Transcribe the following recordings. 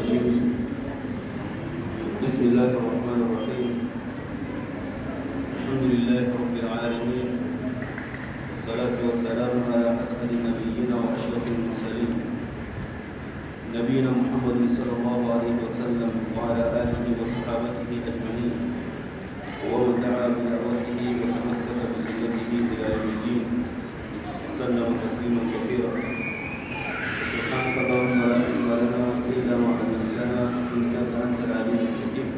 الرجيم بسم الله الرحمن الرحيم الحمد لله رب العالمين والصلاة والسلام على أسعد النبيين وأشرف المرسلين نبينا محمد صلى الله عليه وسلم وعلى آله وصحابته أجمعين ومن دعا بدعوته وتمسك بسنته إلى يوم الدين وسلم تسليما كثيرا. سبحانك اللهم لا علم لنا إلا ما علمتنا إنك أنت العليم الحكيم.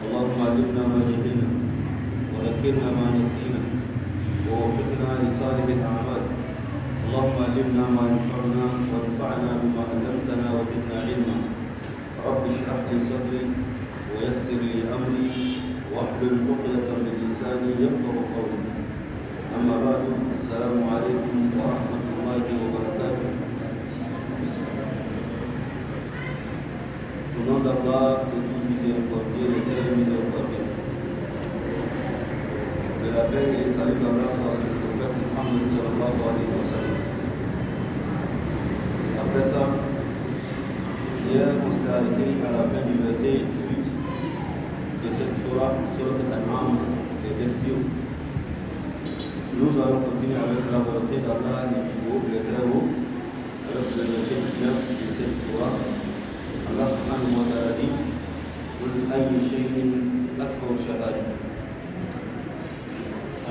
اللهم علمنا ما جهلنا وذكرنا ما نسينا ووفقنا لصالح الأعمال. اللهم علمنا ما ينفعنا وانفعنا بما علمتنا وزدنا علما. رب اشرح لي صدري ويسر لي أمري واحلل عقدة من لساني يفقهوا قولي. أما بعد، السلام عليكم ورحمة الله وبركاته. Au nom d'Allah, le tout miséricordieux, le très miséricordieux. De la paix et les saluts d'Allah sur le prophète Muhammad sallallahu alayhi wa sallam. Après ça, hier on s'est arrêté à la fin du verset 18 de cette surah, surat Al-An'am, les bestiaux. Nous allons continuer avec la volonté d'Allah, les plus hauts, les très hauts, avec le verset 19 de cette surah. Allah subhanahu wa ta'ala dit قل أي شيء أكبر شهادة.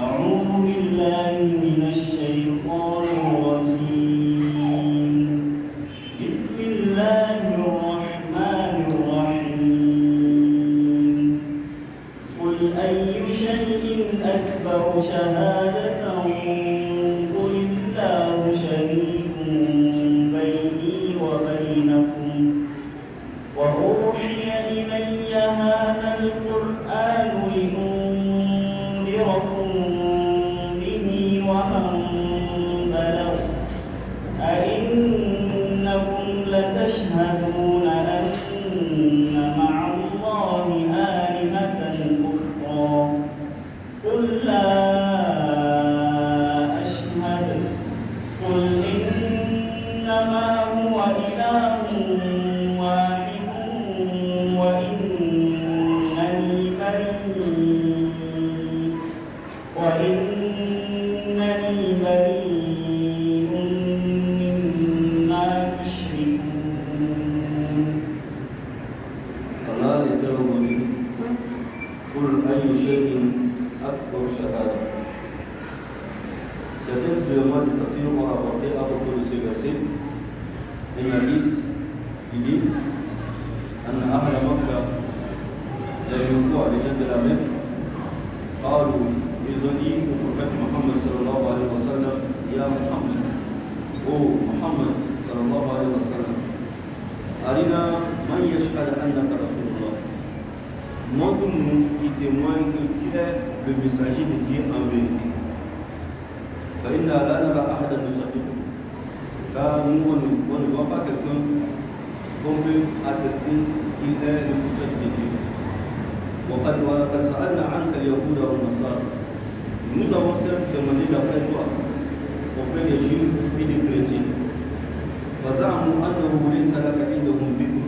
أعوذ بالله من الشيطان الرجيم. بسم الله الرحمن الرحيم. قل أي شيء أكبر شهادة قل الله شهيد بيني وبينكم وأوحي إلي هذا القرآن لأنذركم به ومن بلغ أئنكم لتشهدون أن مع الله آلهة أخرى قل لا أشهد قل إنما هو إله واحد وإنني بريء مما تشركون. Allah est revenu. قل أي شيء أكبر شهادة. Certains musulmans de tafsir ont rapporté à propos de ce verset un hadith qui dit أن أهل مكة لم يقوى les gens de la Mecque قالوا ils ont dit au prophète Muhammad sallallahu alayhi wa sallam Ya Muhammad, oh Muhammad sallallahu alayhi wa sallam, Arina man yashhad annaka Rasulullah, montre-nous qui témoigne que tu es le messager de Dieu en vérité. فإنا لا نرى أحدا يصدقه, car nous on ne voit pas quelqu'un qu'on peut attester qu'il est le prophète de Dieu. وقد سألنا عنك اليهود والنصارى, nous avons certes demandé d'après toi auprès des juifs et des chrétiens. فزعموا أنه ليس لك عندهم ذكر,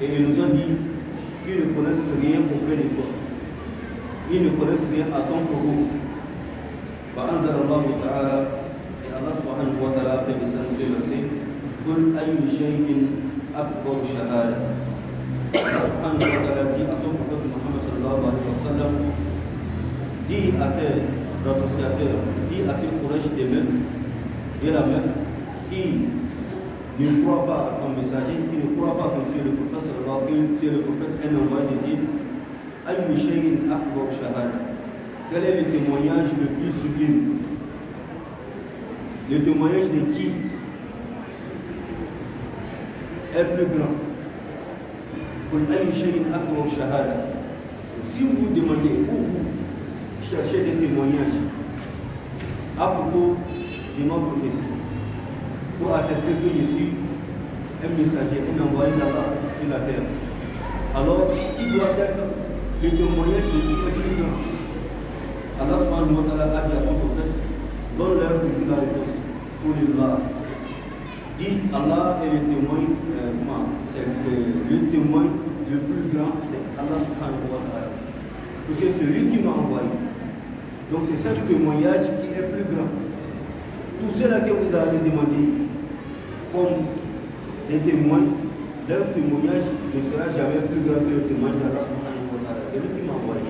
et ils nous ont dit qu'ils ne connaissent rien auprès de toi, ils ne connaissent rien à ton propos. فأنزل الله تعالى, et Allah subhanahu wa ta'ala fait descendre ce verset قل أي شيء أكبر شهادة. Allah subhanahu wa ta'ala dit à son prophète Muhammad sallallahu alayhi wa sallam, dit à ses associateurs, dit à ces Quraysh de la Mecque qui ne croient pas à ton messager, qui ne croient pas que tu es le prophète sallallahu alayhi wa sallam, que tu es le prophète, un envoyé de Dieu. أي شيء أكبر شهادة. Quel est le témoignage le plus sublime? Le témoignage de qui est plus grand? قل أي شيء أكبر شهادة. Si vous demandez ou vous cherchez des témoignages à propos de ma prophétie, pour attester que je suis un messager, un envoyé d'Allah sur la terre, alors il doit être le témoignage de qui est plus grand. Allah subhanahu wa ta'ala a dit à son prophète, donne-leur toujours la réponse. Dit Allah est le témoin, c'est le témoin le plus grand, c'est Allah subhanahu wa ta'ala. Parce que c'est lui qui m'a envoyé. Donc c'est ce témoignage qui est plus grand. Tout cela que vous allez demander comme des témoins, leur témoignage ne sera jamais plus grand que le témoignage d'Allah subhanahu wa ta'ala. C'est lui qui m'a envoyé.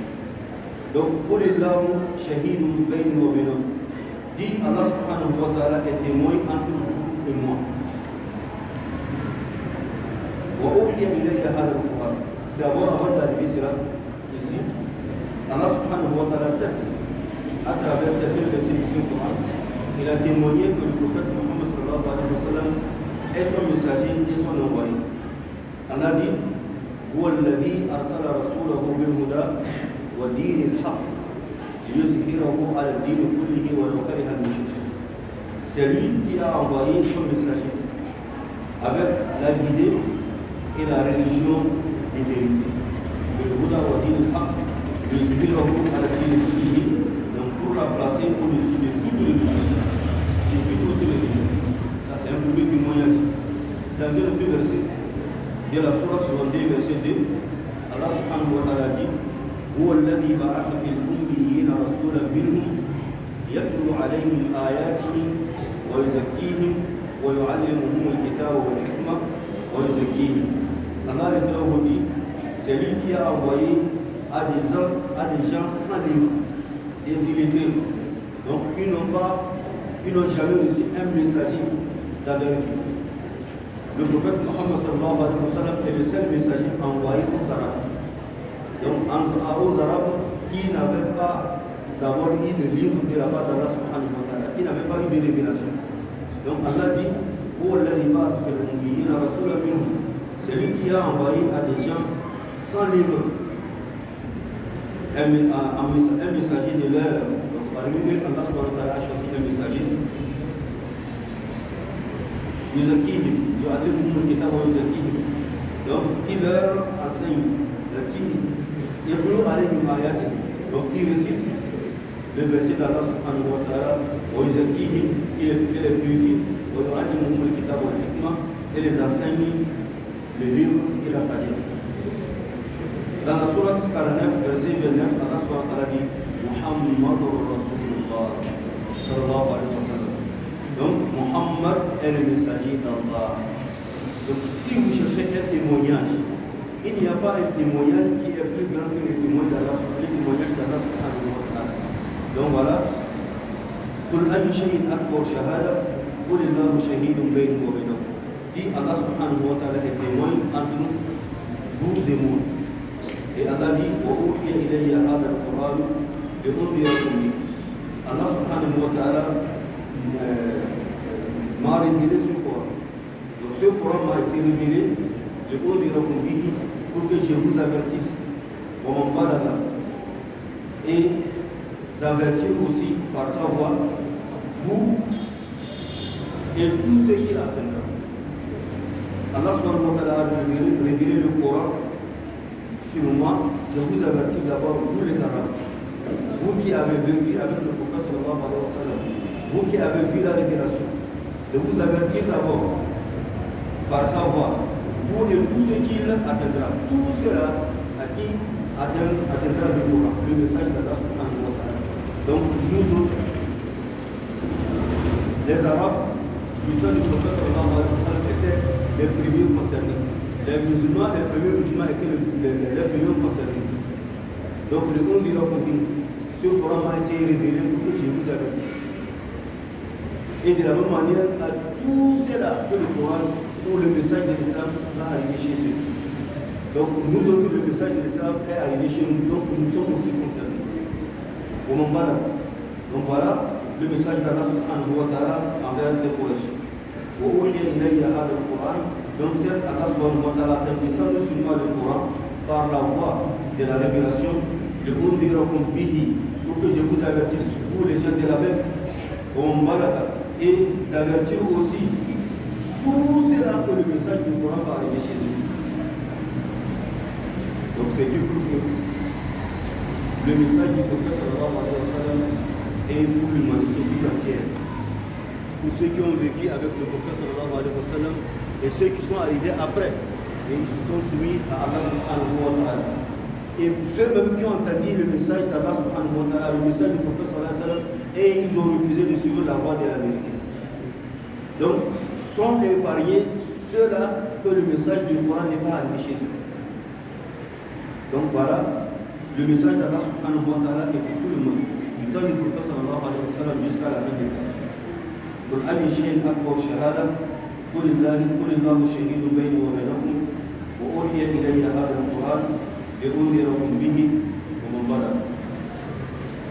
Donc, pour Qulillahu shahidun bayni wa bainakum. Dit Allah subhanahu wa ta'ala est témoin entre vous et moi. Wa uhiya ilayya hadha al-Qur'an. D'abord, avant d'arriver cela, ici, Allah subhanahu wa ta'ala, certes, à travers certains versets du Saint-Coran, il a témoigné que le prophète Muhammad sallallahu alayhi wa sallam est son messager et son envoyé. Allah dit هو الذي أرسل رسوله بالهدى ودين الحق ليظهره على الدين كله ولو كره المشركون. C'est lui qui a envoyé son messager avec la guidée et la religion des vérités. بالهدى ودين الحق ليظهره على الدين كله. Donc pour la placer au-dessus de toute religion, de toute autre religion. Ça c'est un premier témoignage. Dans un autre verset de la Sourate 62, verset 2, Allah subhanahu wa ta'ala dit هو الذي بعث في الأميين رسولا منهم يتلو عليهم آياته ويزكيهم ويعلمهم الكتاب والحكمة ويزكيهم. Allah le Très-Haut dit, c'est lui qui a envoyé à des gens sans livre, des illettrés. Donc ils n'ont jamais reçu un messager dans leur vie. Le prophète Muhammad sallallahu alayhi wa sallam est le seul messager envoyé aux Arabes. Donc aux Arabes qui n'avaient pas d'abord eu de livre de la part d'Allah subhanahu wa ta'ala, qui n'avaient pas eu de révélation. Donc Allah dit, c'est lui qui a envoyé à des gens sans livre un messager de leur. Donc parmi eux, Allah subhanahu wa ta'ala a choisi un messager. Donc qui leur enseigne, donc qui récite le verset d'Allah subhanahu wa ta'ala, il les purifie, et les enseigne le livre et la sagesse. Dans la sourate 49, verset 29, Allah subhanahu wa ta'ala dit Muhammadur Rasulullah sallallahu alayhi wa sallam. Donc Muhammad est le messager d'Allah. Donc si vous cherchez un témoignage, il n'y a pas un témoignage qui est plus grand que le témoignage d'Allah subhanahu wa ta'ala. Donc voilà. قل أي شيء أكبر شهادة قل الله شهيد بيني وبينكم. Dit Allah subhanahu wa ta'ala est témoin entre vous et moi. Et Allah dit وأوحي إلي هذا القرآن لأنذركم به. Allah subhanahu wa ta'ala m'a révélé ce Coran. Donc ce Coran m'a été révélé لأنذركم به pour que je vous avertisse ومن بلغ et d'avertir aussi par sa voix vous et tous ceux qui l'attendront. Allah subhanahu wa ta'ala a révélé le Coran sur moi. Je vous avertis d'abord, vous les Arabes, vous qui avez vécu avec le prophète sallallahu alayhi wa sallam, vous qui avez vu la révélation, de vous avertir d'abord par sa voix, vous et tous ceux qui l'atteindront, tout cela à qui atteindra le Coran, le message d'Allah subhanahu wa ta'ala. Donc nous autres, les Arabes, du temps du prophète sallallahu alayhi wa sallam, étaient les premiers concernés. Les musulmans, les premiers musulmans étaient les premiers concernés. Donc le monde dira combien ce Coran a été révélé pour que je vous avertisse. Et de la même manière, à tous ceux-là que le Coran ou le message de l'islam va arriver chez eux. Donc nous autres, le message de l'islam est arrivé chez nous, donc nous sommes aussi concernés. Donc voilà le message d'Allah subhanahu wa ta'ala envers ses Quraysh. Donc certes, Allah subhanahu wa ta'ala fait descendre sur moi le Coran par la voie de la révélation, pour que je vous avertisse, vous les gens de la Mecque, et d'avertir aussi tous ceux-là que le message du Coran va arriver chez eux. Donc c'est du coup que le message du prophète sallallahu alayhi wa sallam est pour l'humanité tout entière. Pour ceux qui ont vécu avec le prophète sallallahu alayhi wa sallam et ceux qui sont arrivés après. et ils se sont soumis à Allah subhanahu wa ta'ala. Et ceux même qui ont entendu le message d'Allah subhanahu wa ta'ala, le message du prophète sallallahu alayhi wa sallam, et ils ont refusé de suivre la voie de la vérité. Donc, sont épargnés ceux-là que le message du Coran n'est pas arrivé chez eux. Donc voilà, le message d'Allah subhanahu wa ta'ala est pour tout le monde, du temps du prophète sallallahu alayhi wa sallam jusqu'à la fin des temps. قل أي شيء أكبر شهادة قل الله شهيد بيني وبينكم وأوحي إلي هذا القرآن لأنذركم به ومن بلغ.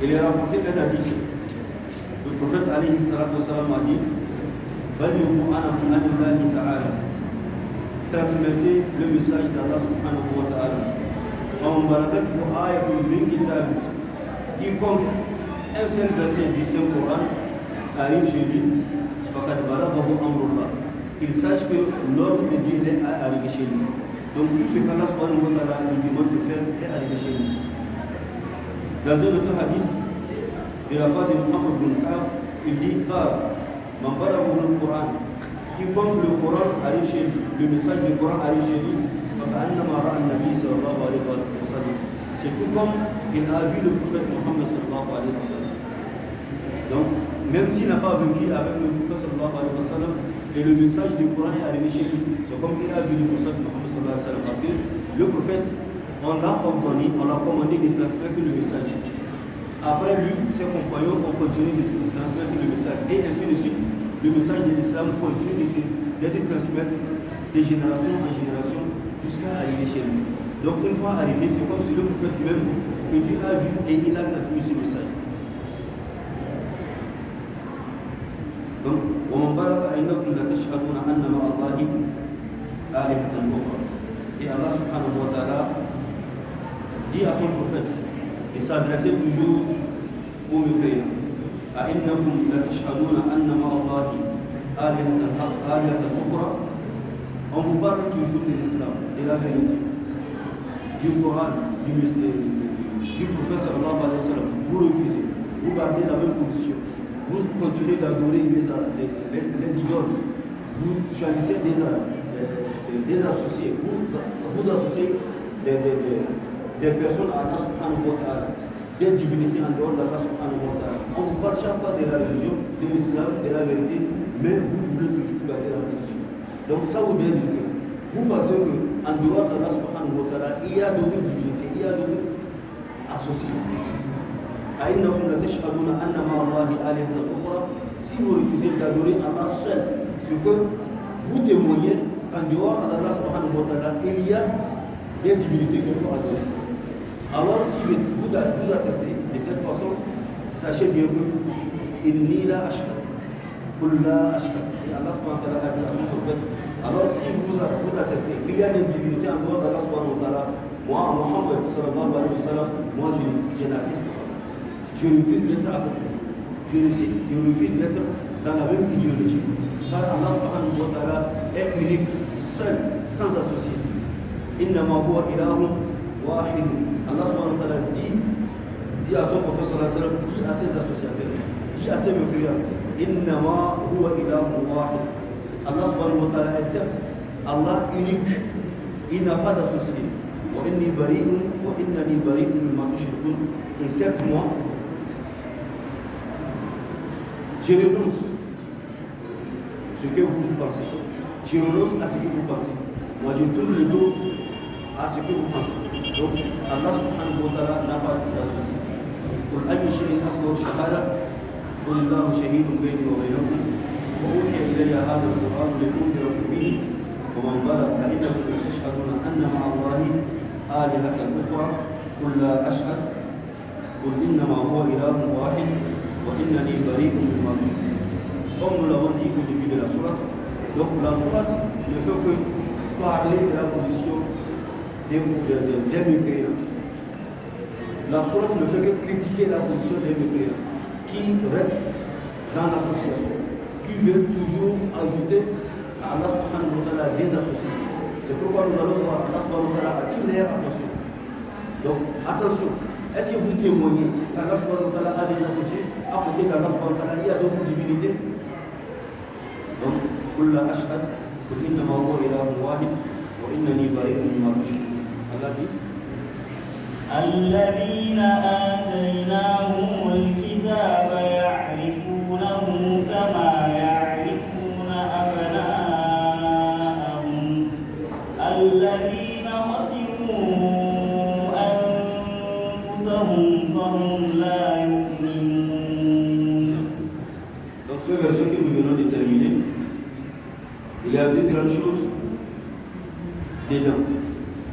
Il est rapporté d'un hadith. Le prophète alayhi salatu wasalam a dit بلغوا عنهم عن الله تعالى. Transmettez le message d'Allah subhanahu wa ta'ala. ومن بلغته آية من كتاب. Quiconque un seul verset du Saint-Coran arrive chez lui, فَقَدْ بَلَغَهُ أَمْرُ اللَّهِ. Il sache que l'ordre de Dieu est arrivé chez lui. Donc tout ce qu'Allah subhanahu wa ta'ala lui demande de faire est arrivé chez lui. Dans un autre hadith, de la part de Muhammad bin Ka'b, il dit مَنْ بَلَغَهُ الْقُرْآنِ. Quiconque le Coran arrive chez lui, le message du Coran arrive chez lui, فَكَأَنَّمَا رَأَى النَّبِيَّ صلى الله عليه وسلم. C'est tout comme il a vu le prophète Muhammad sallallahu alayhi wa sallam. Donc, même s'il n'a pas vécu avec le prophète sallallahu alayhi wa sallam, et le message du Coran est arrivé chez lui, c'est comme il a vu le prophète Muhammad sallallahu alayhi wa sallam. Parce que le prophète, on l'a ordonné, on l'a commandé de transmettre le message. Après lui, ses compagnons ont continué de transmettre le message. Et ainsi de suite, le message de l'islam continue d'être transmis de génération en génération jusqu'à arriver chez lui. Donc une fois arrivé, c'est comme si le prophète même que Dieu a vu et il a transmis ce message. Donc, وَمَنْ بَلَغَ أَنَّكُمْ لَتَشْهَدُونَ أَنَّ مَعَ اللَّهِ آلِهَةً أُخْرَى. Et Allah subhanahu wa ta'ala dit à son prophète, et s'adressait toujours aux mécréants, أَإِنَّكُمْ لَتَشْهَدُونَ أَنَّ مَعَ اللَّهِ آلِهَةً أُخْرَى. On vous parle toujours de l'islam, de la vérité, du Coran, du prophète sallallahu alayhi wa sallam. Vous refusez, vous gardez la même position, vous continuez d'adorer les idoles, vous choisissez des associés, vous associez des personnes à Allah subhanahu wa ta'ala, des divinités en dehors d'Allah subhanahu wa ta'ala. On vous parle chaque fois de la religion, de l'islam, de la vérité, mais vous voulez toujours garder la position. Donc ça vous dire que vous pensez qu'en dehors d'Allah subhanahu wa ta'ala, il y a d'autres divinités, il y a d'autres associés. أَإِنَّكُمْ لَتَشْهَدُونَ أَنَّ مَعَ اللَّهِ آلِهَةً أُخْرَى. Si vous refusez d'adorer Allah seul, c'est que vous témoignez qu'en dehors d'Allah subhanahu wa ta'ala, il y a des divinités qu'il faut adorer. Alors si vous attestez de cette façon, sachez bien que إِنِّي لَا أَشْهَدُ قُلْ لَا أَشْهَدُ. Et Allah subhanahu wa ta'ala a dit à son prophète, alors si vous attestez qu'il y a des divinités en dehors d'Allah subhanahu wa ta'ala, moi, Muhammad sallallahu alayhi wa sallam, moi je n'atteste pas. Je refuse d'être avec vous. Je refuse d'être dans la même idéologie. Car Allah subhanahu wa ta'ala est unique, seul, sans associé. Innama huwa ilahun wahid. Allah subhanahu wa ta'ala dit à son prophète sallallahu alayhi wa sallam, dit à ses associateurs, dit à ses mécréants, Innama huwa ilahun wahid. Allah subhanahu wa ta'ala est certes Allah unique. Il n'a pas d'associé. Wa inni bari'un wa innani bari'un mimma tushrikun. Et certes moi, je renonce à ce que vous pensez. Je renonce à ce que vous pensez. Moi, je tourne le dos à ce que vous pensez. Donc, Allah subhanahu wa ta'ala n'a pas d'associé. قل أي شيء أكبر شهادة قل الله شهيد بيني وبينكم وأوحي إلي هذا القرآن لأنذركم به ومن بلغ فإنكم تشهدون أن مع الله آلهة أخرى قل لا أشهد قل إنما هو إله واحد وإنني بريء مما تشركون. Comme nous l'avons dit au début de la sourate, donc la sourate ne fait que parler de la position des mécréants. La sourate ne fait que critiquer la position des mécréants qui restent dans l'association, qui veulent toujours ajouter à Allah subhanahu wa ta'ala des associés. C'est pourquoi nous allons voir Allah subhanahu wa ta'ala attire leur attention. Donc attention, est-ce que vous témoignez qu'Allah subhanahu wa ta'ala a des associés? À côté d'Allah subhanahu wa ta'ala, il y a d'autres divinités. Donc, قل لا أشهد قل إنما هو إله واحد وإنني بريء مما تشركون. الذين آتيناهم الكتاب يعرفونه كما يعرفون أبناءهم الذين خسروا أنفسهم فهم لا يؤمنون. Donc ce verset que nous venons de terminer, il y a deux grandes choses dedans.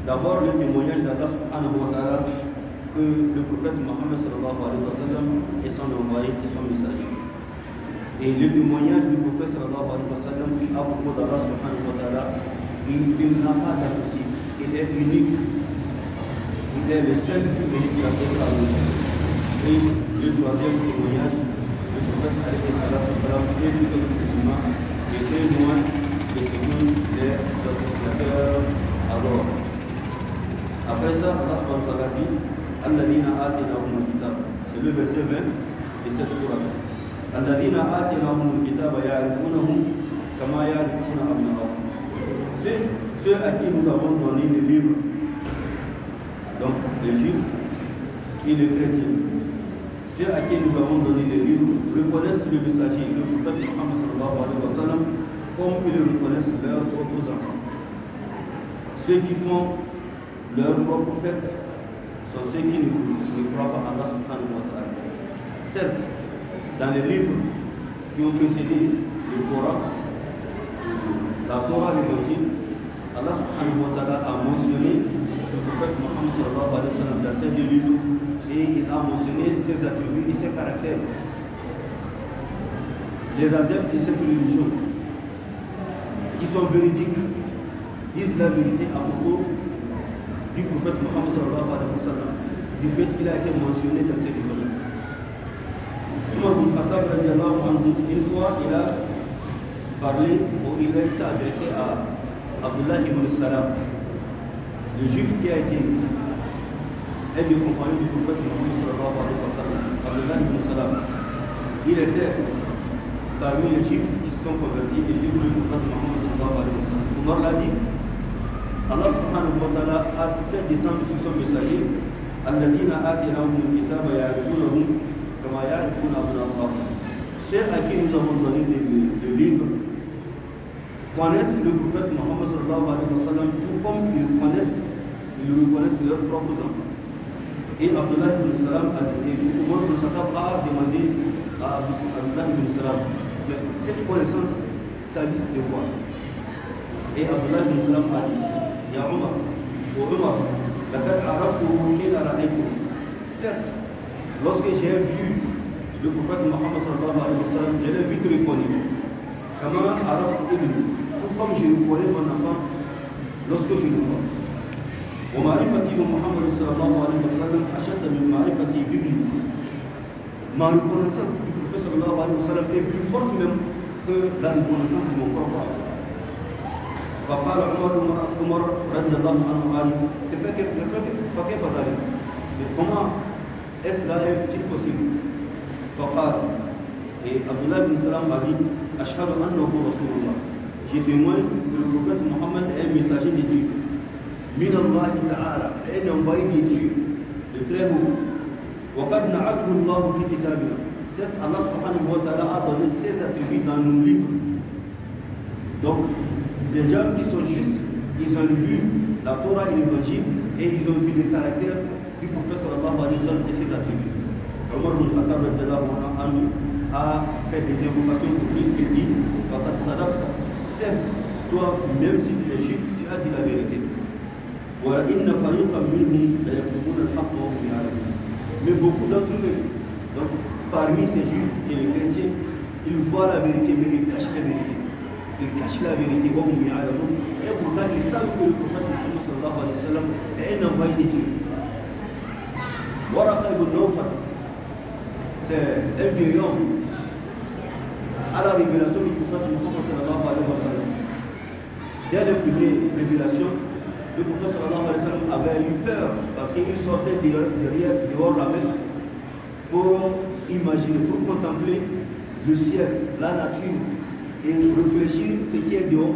D'abord, le témoignage d'Allah subhanahu wa ta'ala que le prophète Mohammed sallallahu alayhi wa sallam est son envoyé et son messager. Et le témoignage du prophète sallallahu alayhi wa sallam à propos d'Allah subhanahu wa ta'ala, il n'a pas d'associé. Il est unique. Il est le seul qui mérite la parole. Et le troisième témoignage, le prophète alayhi wa sallam et tout le musulman est très loin de ce que les associateurs adorent. Après ça, Allah subhanahu wa ta'ala dit Alladhina atinahumul kitab. C'est le verset 20 de cette sourate. Alladhina atinahumul kitab ya'rifunahu kama ya'rifuna abna'ahum. C'est ceux à qui nous avons donné le livre. Donc les juifs et les chrétiens. Ceux à qui nous avons donné le livre reconnaissent le messager, le prophète Muhammad sallallahu alayhi wa sallam, comme ils reconnaissent leurs propres enfants. Ceux qui font leurs propres pères sont ceux qui ne croient pas en Allah subhanahu wa ta'ala. Certes, dans les livres qui ont précédé le Coran, la Torah, l'Évangile, Allah subhanahu wa ta'ala a mentionné le prophète Muhammad sallallahu alayhi wa sallam dans ces deux livres et il a mentionné ses attributs et ses caractères. Les adeptes de cette religion qui sont véridiques disent la vérité à propos du prophète Mohammed sallallahu alayhi wa sallam, du fait qu'il a été mentionné dans ces livres-là. Umar ibn Khattab radiallahu anhu, une fois il a parlé ou il s'est adressé à Abdullah ibn Salam, le juif qui a été un des compagnons du prophète Mohammed sallallahu alayhi wa sallam. Abdullah ibn Salam, il était parmi les juifs qui se sont convertis et suivent le prophète Mohammed sallallahu alayhi wa sallam. Umar l'a dit, Allah subhanahu wa ta'ala a fait descendre sur son messager Alladhina atinahumul kitaba ya'rifunahum kama ya'rifuna abna'ahum. Ceux à qui nous avons donné le livre connaissent le prophète Mohammed sallallahu alayhi wa sallam tout comme ils reconnaissent leurs propres enfants. Et Abdullah ibn Salam a dit, Umar ibn Khattab a demandé à Abdullah ibn Salam, mais cette connaissance s'agit de quoi? Et Abdullah ibn Salam a dit, Ya Umar, ô Umar, laqad araftuhu hina ra'aytuhu. Certes, lorsque j'ai vu le prophète Mohammed sallallahu alayhi wa sallam, je l'ai vite reconnu. Kama araftu ibni, tout comme je reconnais mon enfant lorsque je le vois. ومعرفتي بمحمد صلى الله عليه وسلم أشد من معرفتي بابني. Ma reconnaissance du prophète sallallahu alayhi wa sallam est plus forte même que la reconnaissance de mon propre enfant. فقال عمر رضي الله عنه قال فكيف ذلك؟ Comment est-ce là est-il possible? فقال et Abdullah ibn Salam a dit أشهد أنه رسول الله. Je témoigne que le prophète Mohammed est un messager de Dieu. من الله تعالى, c'est un envoyé de Dieu, de très haut. وقد نعته الله في كتابنا. Certes, Allah subhanahu wa ta'ala a donné ses attributs dans nos livres. Donc, des gens qui sont justes, ils ont lu la Torah et l'Évangile et ils ont vu les caractères du prophète sallallahu alayhi wa sallam et ses attributs. Umar ibn Khattab a fait des invocations pour lui. Il dit, faqad sadaqta. Certes, toi, même si tu es juif, tu as dit la vérité. وَلَئِنَّ فَرِيقًا مِّنْهُمْ لَيَكْتُمُونَ الْحَقَّ وَهُمْ يَعْلَمُونَ. Mais beaucoup d'entre eux, donc parmi ces juifs et les chrétiens, ils voient la vérité, mais ils cachent la vérité. Ils cachent la vérité, وَهُمْ يَعْلَمُونَ. Et pourtant, ils savent que le prophète Muhammad sallallahu alayhi wa sallam est un envoyé de Dieu. Waraqa ibn Nawfal, c'est un vieil homme à la révélation du prophète Muhammad sallallahu alayhi wa sallam. Dès les premières révélations, le prophète sallallahu alayhi wa sallam avait eu peur parce qu'il sortait dehors la mer pour imaginer, pour contempler le ciel, la nature et réfléchir ce qui est dehors,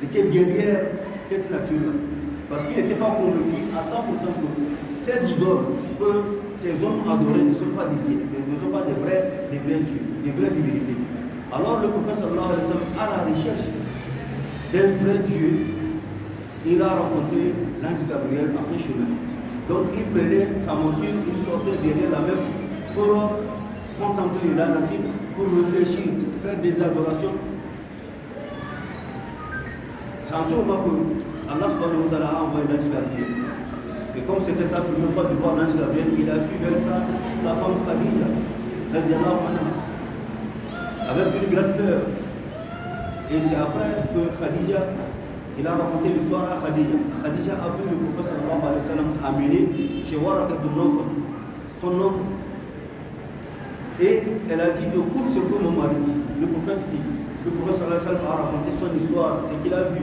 ce qui est derrière cette nature-là. Parce qu'il n'était pas convaincu à 100% que ces idoles que ces hommes adoraient ne sont pas des dieux, ne sont pas des vrais dieux, des vraies divinités. Alors le prophète sallallahu alayhi wa sallam, à la recherche d'un vrai Dieu, il a rencontré l'ange Gabriel à son chemin. Donc il prenait sa monture, il sortait derrière la mer pour contempler la nature, pour réfléchir, faire des adorations. C'est en ce moment que Allah subhanahu wa ta'ala a envoyé l'ange Gabriel. Et comme c'était sa première fois de voir l'ange Gabriel, il a fui vers sa femme Khadija, avec une grande peur. Et c'est après que Khadija, il a raconté l'histoire à Khadija. Khadija a vu le prophète sallallahu alayhi wa sallam amené chez Waraq ibn Nawfal, son oncle. Et elle a dit, écoute ce que mon mari dit. Le prophète dit, le prophète sallallahu alayhi wa sallam a raconté son histoire, ce qu'il a vu.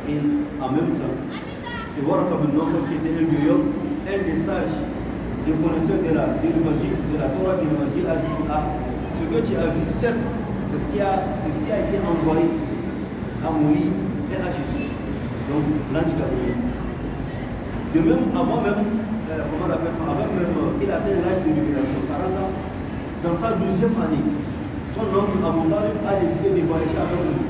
Et en même temps, c'est Waraq ibn Nawfal qui était un vieux homme, un des sages, des connaisseurs de l'évangile, de la Torah de l'évangile, a dit, ce que tu as vu, certes, c'est ce qui a été envoyé à Moïse et à Jésus. Donc l'ange Gabriel. De même, avant même qu'il atteigne l'âge de révélation, 40 ans, dans sa 12e année, son oncle Abu Talib a décidé de voyager avec lui.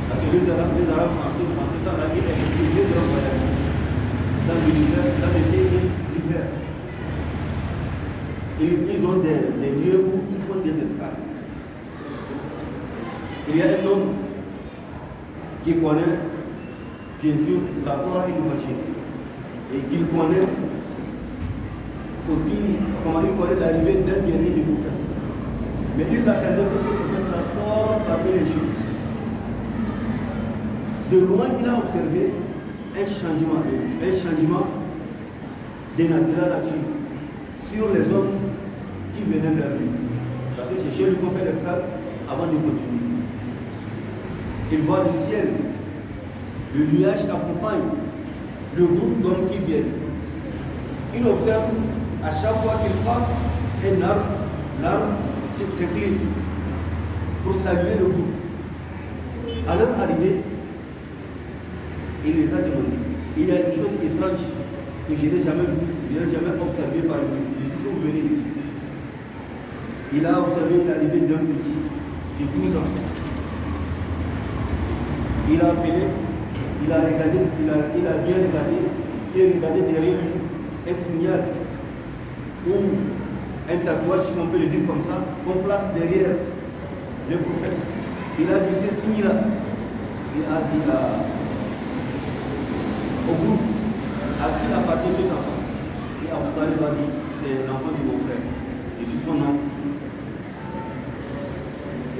Parce que les Arabes en ce temps-là, ils effectuent 2 grands voyages dans l'été et l'hiver. Ils ont des lieux où ils font des escales. Il y a un homme qui connaît, bien sûr, la Torah et l'évangile. Et qu'il connaît, comment il connaît l'arrivée d'un dernier des prophètes. Mais ils attendaient que ce prophète-là sorte parmi les Juifs. De loin, il a observé un changement de la nature sur les hommes qui venaient vers lui. Parce que c'est chez lui qu'on fait l'escale avant de continuer. Il voit le ciel, le nuage accompagne le groupe d'hommes qui viennent. Il observe à chaque fois qu'il passe un arbre, l'arbre s'incline pour saluer le groupe. À leur arrivée, il les a demandé. Il y a une chose étrange que je n'ai jamais observée par lui depuis que vous venez ici. Il a observé l'arrivée d'un petit de 12 ans. Il a appelé, il a bien regardé et regardé derrière lui un signal ou un tatouage, si on peut le dire comme ça, qu'on place derrière le prophète. Il a vu ce signe-là. Il a dit au groupe à qui appartient cet enfant. Et Abu Talib a dit, c'est l'enfant de mon frère. Je suis son nom.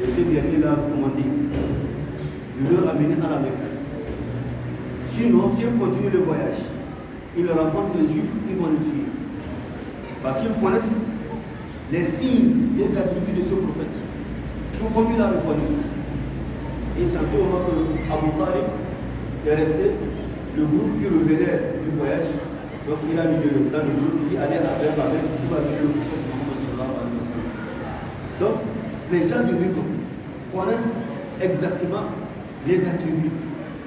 Et ce dernier l'a commandé de le ramener à la Mecque. Sinon, s'il continue le voyage, il rencontre les Juifs, ils vont le tuer. Parce qu'ils connaissent les signes, les attributs de ce prophète. Tout comme il a reconnu. Et c'est en ce moment que Abu Talib est resté, le groupe qui revenait du voyage, donc il a mis dans le groupe qui allait avec pour amener le prophète Mohammed. Donc, les gens du livre connaissent exactement les attributs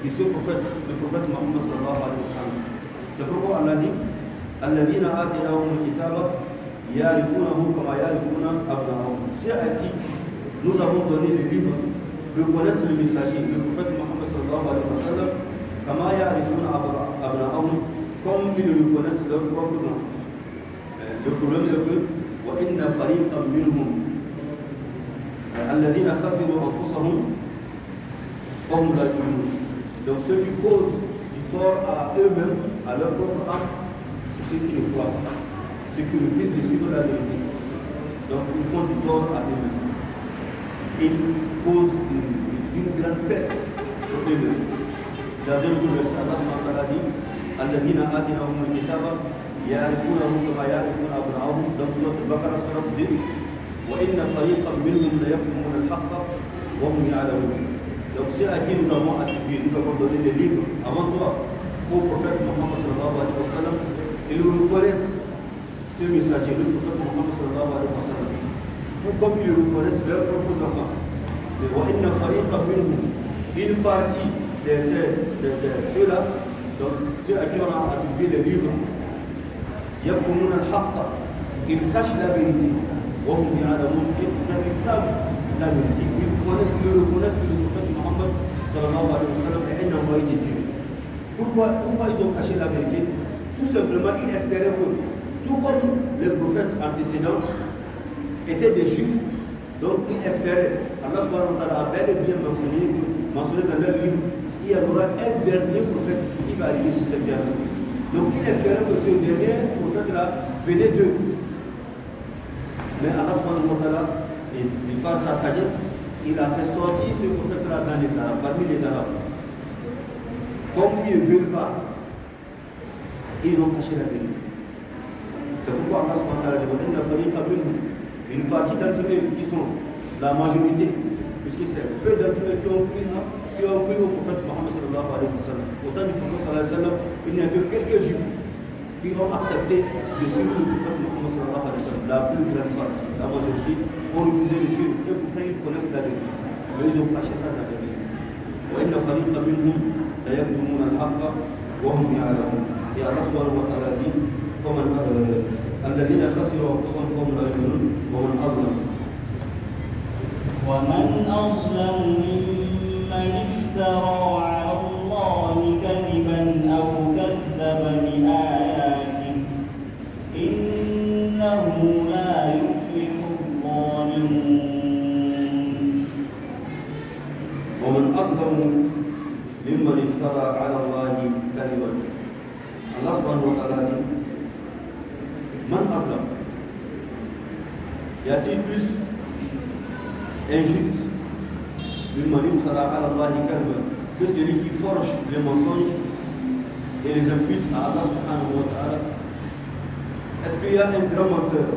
de ce prophète, le prophète Mohammed. C'est pourquoi Allah dit الذين آتيناهم الكتاب يعرفونه كما يعرفون أبناءهم. C'est à qui nous avons donné le livre, le connaissent le messager, le prophète Mohammed sallallahu alayhi wa sallam, كما يعرفون أبناءهم, comme ils le connaissent leurs propres enfants. Le problème est que وإن فريقا منهم الذين خسروا أنفسهم فهم لا يؤمنون. Donc ceux qui causent du tort à eux-mêmes, à leur propre âme, c'est ceux qui ne croient pas, ceux qui refusent de suivre la vérité. Donc ils font du tort à eux-mêmes. Ils causent une grande perte pour eux-mêmes. Dans un autre verset, Allah subhanahu wa ta'ala dit الذين آتيناهم الكتاب يعرفونه كما يعرفون أبناءهم. Dans Sourate Al-Baqarah, Sourate 2, وإن فريقا منهم ليكتمون الحق وهم يعلمون. Donc c'est à qui nous avons attribué, nous avons donné les livres avant toi au prophète Mohammed sallallahu alayhi wa sallam. Ils reconnaissent ce messager, le prophète Mohammed sallallahu alayhi wa sallam, tout comme ils reconnaissent leurs propres enfants. Mais وإن فريقا منهم, une partie de ceux-là, donc ceux à qui on a attribué les livres, يكتمون الحق, ils cachent la vérité. وهم يعلمون, ils savent la vérité. Ils reconnaissent que le prophète Mohammed sallallahu alayhi wa sallam est un envoyé de Dieu. Pourquoi ils ont caché la vérité? Tout simplement, ils espéraient que, tout comme les prophètes antécédents étaient des juifs, donc ils espéraient, Allah subhanahu wa ta'ala a bel et bien mentionné dans leur livre, il y aura un dernier prophète qui va arriver sur cette terre. Donc ils espéraient que ce dernier prophète-là venait d'eux. Mais Allah subhanahu wa ta'ala, par sa sagesse, il a fait sortir ce prophète-là dans les Arabes, parmi les Arabes. Comme ils ne veulent pas, ils ont caché la vérité. C'est pourquoi Allah subhanahu wa ta'ala dit une partie d'entre eux qui sont la majorité, puisque c'est peu d'entre eux qui ont cru au prophète Mohammed sallallahu alayhi wa sallam. Au temps du prophète sallallahu alayhi wa sallam, il n'y a que quelques juifs qui ont accepté de suivre le prophète Mohammed sallallahu alayhi wa sallam. La plus grande partie, la majorité, ont refusé de suivre et pourtant ils connaissent la vérité. Mais ils ont caché ça dans la vérité. وإن فريقا منهم ليكتمون الحق وهم يعلمون. Et Allah subhanahu wa ta'ala dit الذين خسروا أنفسهم فهم لا يؤمنون ومن أظلم ممن افترى على الله كذبا أو كذب بآياته إنه لا يفلح الظالمون. ومن أظلم ممن افترى على الله كذبا. Allah subhanahu wa ta'ala dit Man azlam. Y a-t-il plus injuste que celui qui forge les mensonges et les impute à Allah subhanahu wa ta'ala? Est-ce qu'il y a un grand menteur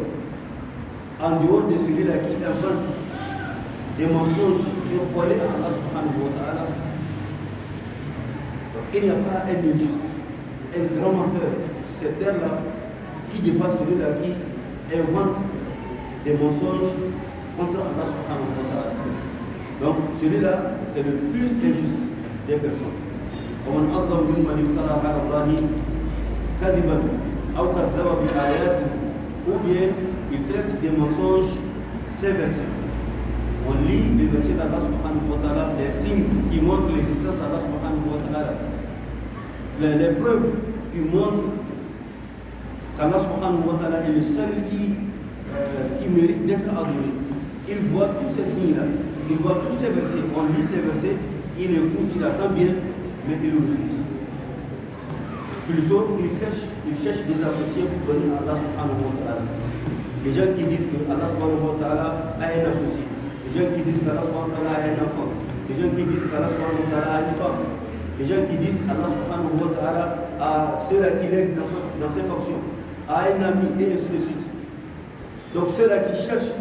en dehors de celui-là qui invente des mensonges qui ont collé à Allah subhanahu wa ta'ala? Il n'y a pas un injuste, un grand menteur sur cette terre-là qui dépasse celui-là qui invente des mensonges contre Allah subhanahu wa ta'ala. Donc celui-là, c'est le plus injuste des personnes. ومن أظلم ممن افترى على الله كذبا أو كذب بآياته, ou bien il traite des mensonges ces versets. On lit les versets d'Allah subhanahu wa ta'ala, les signes qui montrent l'existence d'Allah subhanahu wa ta'ala, les preuves qui montrent qu'Allah subhanahu wa ta'ala est le seul qui mérite d'être adoré. Il voit tous ces signes-là, il voit tous ces versets, on lit ces versets, il écoute, il attend bien, mais il refuse. Plutôt, il cherche des associés pour donner à Allah subhanahu wa ta'ala. Les gens qui disent que Allah subhanahu wa ta'ala a un associé, les gens qui disent qu'Allah subhanahu wa ta'ala a un enfant, les gens qui disent qu'Allah subhanahu wa ta'ala a une femme, les gens qui disent Allah subhanahu wa ta'ala a ceux-là qui l'aident dans ses fonctions, a un ami, et ainsi de suite. Donc ceux-là qui cherchent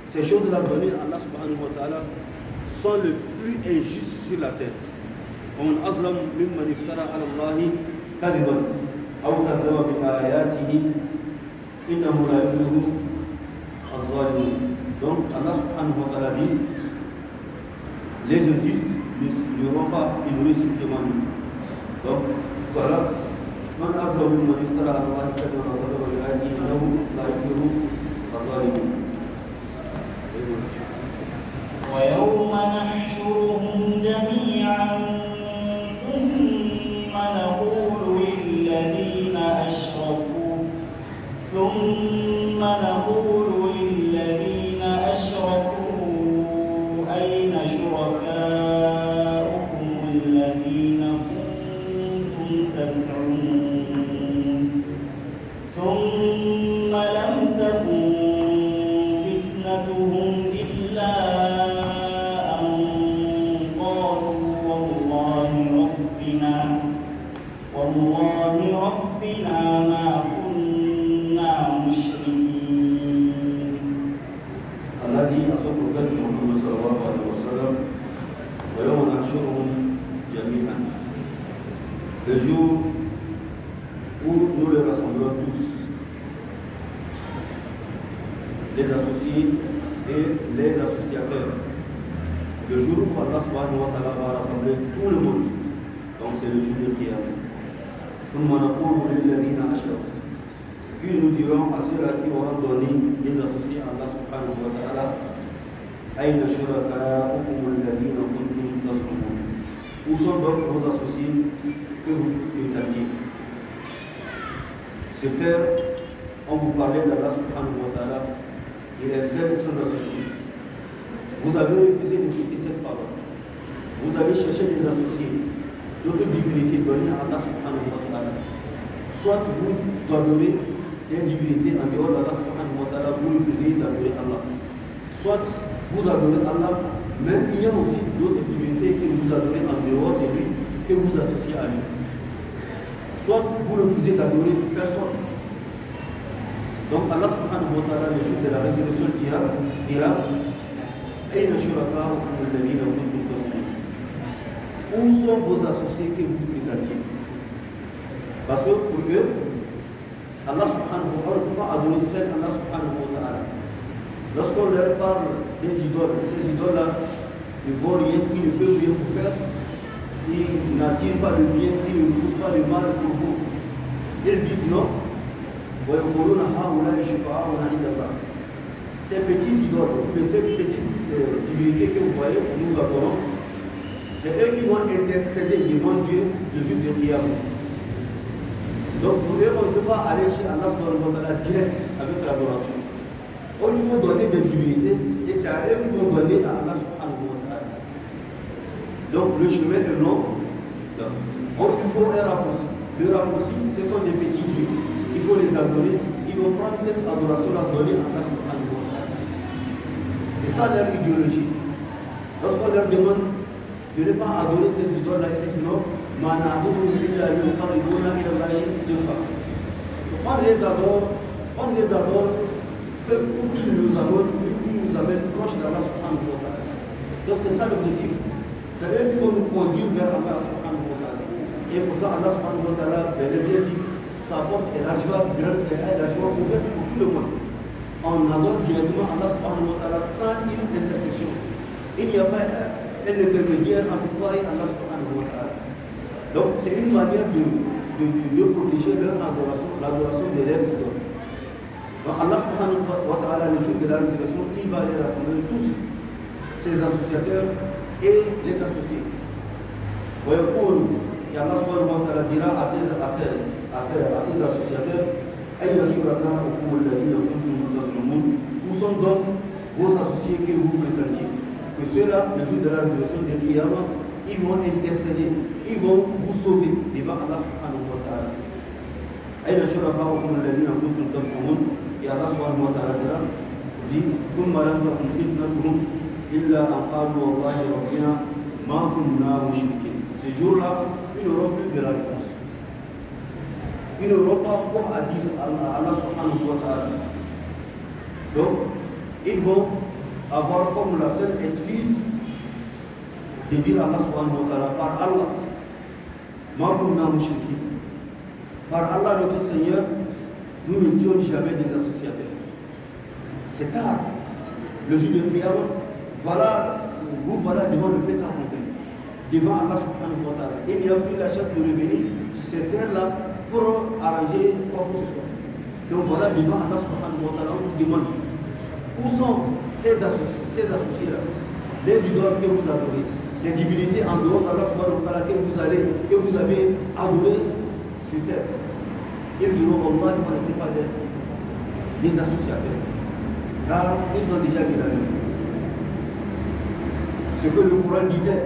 ces choses-là données à Allah subhanahu wa ta'ala sont les plus injustes sur la terre. ومن أظلم ممن افترى على الله كذبا أو كذب بآياته إنه لا يفلح الظالمون. Donc Allah subhanahu wa ta'ala dit les injustes n'auront pas une réussite demandée. Donc voilà, من أظلم ممن افترى على الله كذبا أو كذب بآياته إنه لا يفلح الظالمون. ويوم نحشرهم جميعا ثم نقول للذين أشركوا أين شركاؤكم الذين كنتم تزعمون ثم لم تكن فتنتهم إلا أن قالوا والله ربنا ما كنا مشركين. Allah dit à son prophète Mohammed sallallahu alayhi wa sallam وَيَوْمَ نَحْشُرُهُمْ جَمِيعًا, le jour où nous les rassemblons tous, les associés et les associateurs, le jour où Allah Allah subhanahu wa ta'ala va rassembler tout le monde. Donc c'est le jour de prière. Puis nous dirons à ceux-là qui auront donné des associés à Allah subhanahu wa ta'ala, Aïna shuraka'ukum alladhina kuntum taz'umun. Où sont donc vos associés que vous prétendiez? Sur terre, on vous parlait d'Allah subhanahu wa ta'ala, il est seul sans associé. Vous avez refusé d'écouter cette parole. Vous avez cherché des associés, d'autres divinités données à Allah subhanahu wa ta'ala. Soit vous adorez des divinités en dehors d'Allah subhanahu wa ta'ala, vous refusez d'adorer Allah. Soit vous adorez Allah, mais il y a aussi d'autres divinités que vous adorez en dehors de lui, que vous associez à lui. Soit vous refusez d'adorer personne. Donc Allah subhanahu wa ta'ala, le jour de la résurrection, dira Aïna shuraka'ukum alladhina kuntum taz'umun. Où sont vos associés que vous prétendiez? Parce que pour eux, Allah subhanahu wa ta'ala ne peut pas adorer seul Allah subhanahu wa ta'ala. Lorsqu'on leur parle des idoles, ces idoles-là ne vont rien, ils ne peuvent rien vous faire, ils n'attirent pas le bien, ils ne repoussent pas le mal pour vous. Ils disent non. Ces petits idoles, ces petites divinités que vous voyez, nous adorons, c'est eux qui vont intercéder devant Dieu le jour de prière. Donc pour eux, on ne peut pas aller chez Allah subhanahu wa ta'ala direct avec l'adoration. Il faut donner des divinités et c'est à eux qui vont donner à Allah subhanahu wa ta'ala. Donc le chemin est long. Donc, il faut un raccourci. Le raccourci, ce sont des petits dieux. Il faut les adorer. Ils vont prendre cette adoration-là donnée à Allah subhanahu wa ta'ala. C'est ça leur idéologie. Lorsqu'on leur demande de ne pas adorer ces idoles-là, ils disent non. On les adore que pour qu'ils nous amènent proche d'Allah subhanahu wa ta'ala. Donc c'est ça l'objectif. C'est eux qui vont nous conduire vers Allah subhanahu wa ta'ala. Et pourtant Allah subhanahu wa ta'ala, bien dit, sa porte est largement ouverte pour tout le monde. On adore directement Allah subhanahu wa ta'ala sans une intercession. Il n'y a pas un intermédiaire entre toi et Allah subhanahu wa ta'ala. Donc c'est une manière de protéger leur adoration, l'adoration de leurs idoles. Donc Allah subhanahu wa ta'ala, le jour de la résurrection, il va les rassembler tous, ses associateurs et les associés. Et Allah subhanahu wa ta'ala dira à ses associateurs, où sont donc vos associés que vous prétendiez? Que ceux-là, le jour de la résurrection de Qiyamah, ils vont intercéder, ils vont vous sauver devant Allah subhanahu wa ta'ala. Et Allah subhanahu wa ta'ala dit ثم لم تكن فتنتهم إلا أن قالوا والله ربنا ما كنا مشركين. Ces jours-là, ils n'auront plus de la réponse. Ils n'auront pas quoi à dire à Allah subhanahu wa ta'ala. Donc, ils vont avoir comme la seule excuse de dire à Allah subhanahu wa ta'ala, par Allah, ma kunna mushrikin. Par Allah notre Seigneur, nous n'étions jamais des associateurs. C'est tard. Le jour de prière, voilà devant le fait accompli. Devant Allah subhanahu wa ta'ala. Il n'y a plus la chance de revenir sur cette terre-là pour arranger quoi que ce soit. Donc voilà devant Allah subhanahu wa ta'ala, on vous demande où sont ces associés-là, les idoles que vous adorez, les divinités en dehors d'Allah subhanahu wa ta'ala que vous avez adoré sur terre. Ils diront Allah, on n'était pas des associateurs. Car ils ont déjà mis la main. Ce que le Coran disait,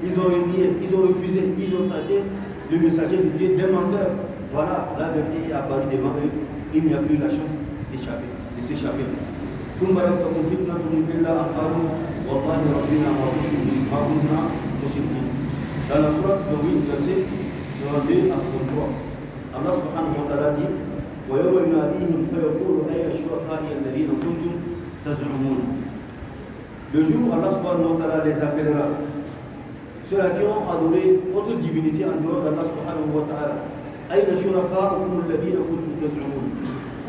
ils ont renié, ils ont refusé, ils ont traité le messager de Dieu d'un menteur. Voilà, la vérité est apparue devant eux. Il n'y a plus la chance d'échapper, de s'échapper. Dans la sourate de 8, verset 62 à 63, Allah subhanahu wa ta'ala dit وَيَوْمَ يُنَادِيهِمْ فَيَقُولُ أَيْنَ شُرَكَائِيَ الَّذِينَ كُنتُمْ تَزْعُمُونَ. Le jour où Allah subhanahu wa ta'ala les appellera, ceux-là qui ont adoré autre divinité en dehors d'Allah subhanahu wa ta'ala, أَيْنَ شُرَكَائُكُمُ الَّذِينَ كُنتُمْ تَزْعُمُونَ.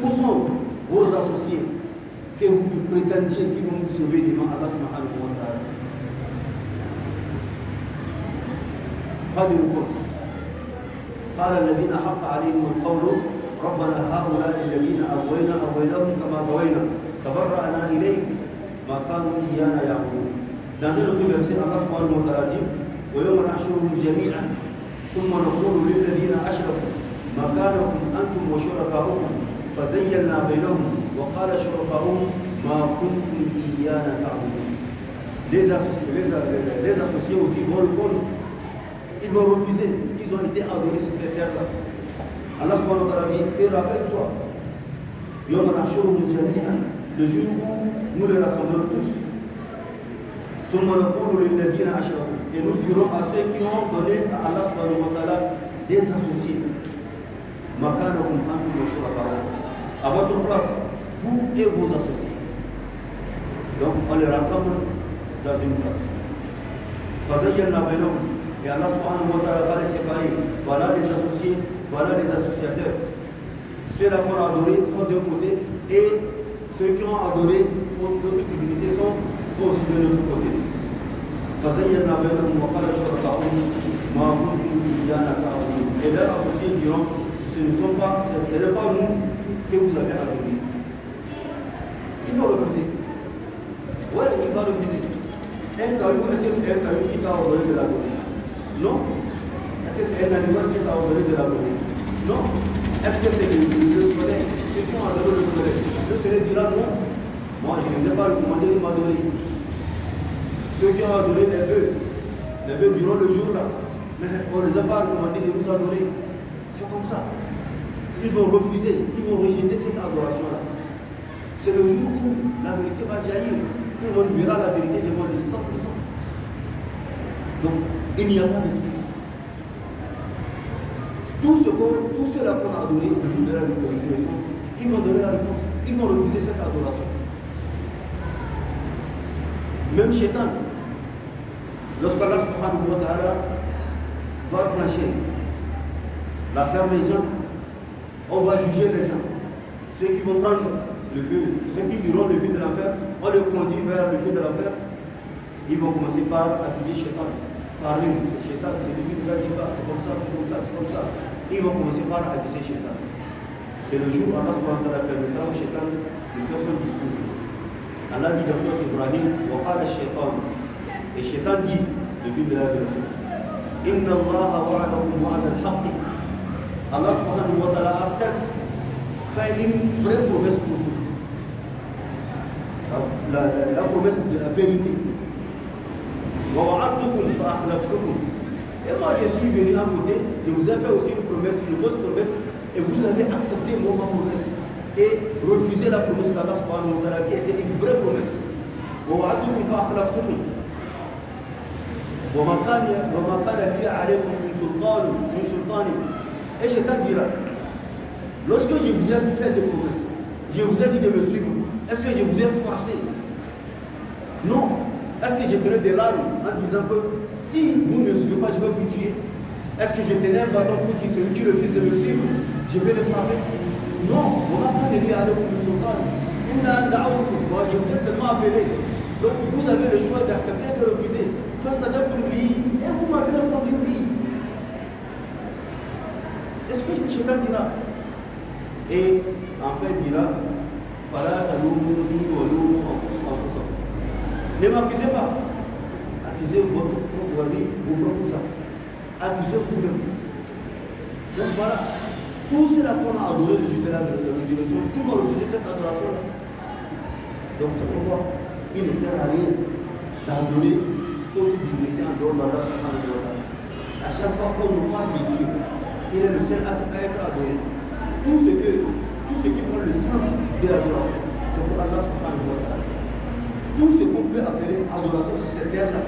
Où sont vos associés que vous prétendiez qui vont vous sauver devant Allah subhanahu wa ta'ala? pas de réponse. قال الذين حق عليهم القول ربنا هؤلاء الذين أغويناهم كما غوينا تبرأنا إليك ما كانوا إيانا يعبدون. Dans un autre verset, Allah subhanahu wa ta'ala dit ويوم نحشرهم جميعا ثم نقول للذين أشركوا مكانكم أنتم وشركاؤكم فزينا بينهم وقال شركاؤهم ما كنتم إيانا تعبدون. Les associés aussi vont répondre, ils vont refuser, ils ont été adorés sur cette terre-là. Allah subhanahu wa ta'ala dit, et rappelle-toi, Yawma nahshuruhum jami'an, le jour où nous les rassemblerons tous. Summa naqulu lilladhina ashraku, et nous dirons à ceux qui ont donné à Allah subhanahu wa ta'ala des associés. Makanakum antum wa shuraka'ukum. À votre place, vous et vos associés. Donc on les rassemble dans une place. Fazayyalna bainahum, et Allah subhanahu wa ta'ala va les séparer. Voilà les associés, voilà les associateurs. Ceux-là qu'on a adorés sont d'un côté et ceux qui ont adoré d'autres divinités sont aussi de l'autre côté. فَزَيَّنَّا بَيْنَهُمْ وَقَالَ شُرَكَاؤُهُمْ مَا كُنتُمْ إِيَّانَا تَعْبُدُونَ. Et leurs associés diront, ce n'est pas nous que vous avez adoré. Il va refuser. Oui, il va refuser. Un caillou, est-ce que c'est un caillou qui t'a ordonné de l'adorer? Non. Est-ce que c'est un animal qui t'a ordonné de l'adorer? Non. Est-ce que c'est le soleil? Ceux qui ont adoré le soleil. Le soleil dira non. Moi, je ne vais pas recommander de m'adorer. Ceux qui ont adoré les bœufs diront le jour là. Mais on ne les a pas recommandé de nous adorer. C'est comme ça. Ils vont refuser, ils vont rejeter cette adoration-là. C'est le jour où la vérité va jaillir. Tout le monde verra la vérité devant le 100%. Donc, il n'y a pas d'excuse. Tous ceux-là qu'on a adoré le jour de la résurrection, ils vont donner la réponse. Ils vont refuser cette adoration. Même Shaitan, lorsqu'Allah subhanahu wa ta'ala va trancher l'affaire des gens, on va juger les gens. Ceux qui vont prendre le feu, ceux qui iront le feu de l'enfer, on les conduit vers le feu de l'enfer. Ils vont commencer par accuser Shaitan. Par lui, Shaitan, c'est lui qui nous a dit ça, c'est comme ça, c'est comme ça, c'est comme ça. Ils vont commencer par accuser Shaitan. C'est le jour où Allah subhanahu wa ta'ala permettra au Shaitan de faire son discours. Allah dit dans Sourate Ibrahim, وَقَالَ الشَّيْطَانُ. Et Shaitan dit, le jour de la vérité, إِنَّ اللَّهَ وَعَدَكُمْ وَعَدَ الْحَقِّ. Allah subhanahu wa ta'ala a certes fait une vraie promesse pour vous. La promesse de la vérité. وَوَعَدْتُكُمْ فَأَخْلَفْتُكُمْ. Et moi je suis venu à côté, je vous ai fait aussi une promesse, une fausse promesse, et vous avez accepté ma promesse et refusé la promesse d'Allah subhanahu wa ta'ala qui était une vraie promesse. وَوَعَدْتُكُمْ فَأَخْلَفْتُكُمْ. وَمَا كَانَ لِي عَلَيْكُمْ مِنْ سُلْطَانٍ. Et Shaitan dira, lorsque je vous ai fait des promesses, je vous ai dit de me suivre, est-ce que je vous ai forcé? Non. Est-ce que je tenais des larmes en disant que si vous ne me suivez pas, je vais vous tuer? Est-ce que je tenais un bâton pour dire celui qui refuse de me suivre, je vais le frapper? Non. On n'a pas de lien avec le sultan. Moi, je vous ai seulement appelé. Donc vous avez le choix d'accepter et de refuser. Et vous m'avez répondu oui. C'est ce que Shaitan dira. Et enfin il dira, ne m'accusez pas. Accusez votre propre vie, vos propres sang. Accusez vous-même. Donc voilà. Tous ceux-là qu'on a adoré le jour de la résurrection, ils vont refuser cette adoration-là. Donc c'est pourquoi il ne sert à rien d'adorer autre divinité en dehors d'Allah subhanahu wa ta'ala. À chaque fois qu'on nous parle de Dieu, il est le seul à être adoré. Tout ce qui prend le sens de l'adoration, c'est pour Allah subhanahu wa ta'ala. Tout ce qu'on peut appeler adoration sur cette terre-là,